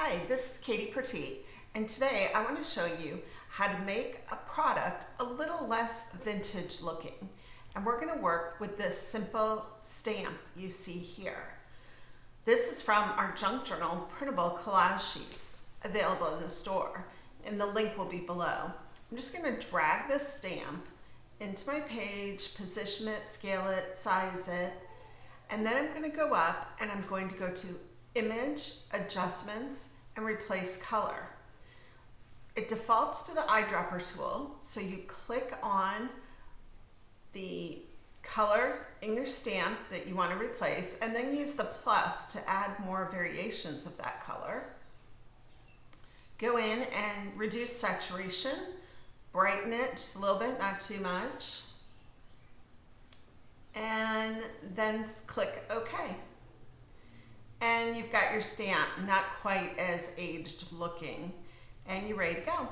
Hi, this is Katie Pertiet, and today I want to show you how to make a product a little less vintage looking. And we're going to work with this simple stamp you see here. This is from our junk journal printable collage sheets available in the store, and the link will be below. I'm just going to drag this stamp into my page, position it, scale it, size it, and then I'm going to go up and I'm going to go to Image, Adjustments, and Replace Color. It defaults to the eyedropper tool, so you click on the color in your stamp that you want to replace and then use the plus to add more variations of that color. Go in and reduce saturation, brighten it just a little bit, not too much, and then click OK. And you've got your stamp, not quite as aged looking, and you're ready to go.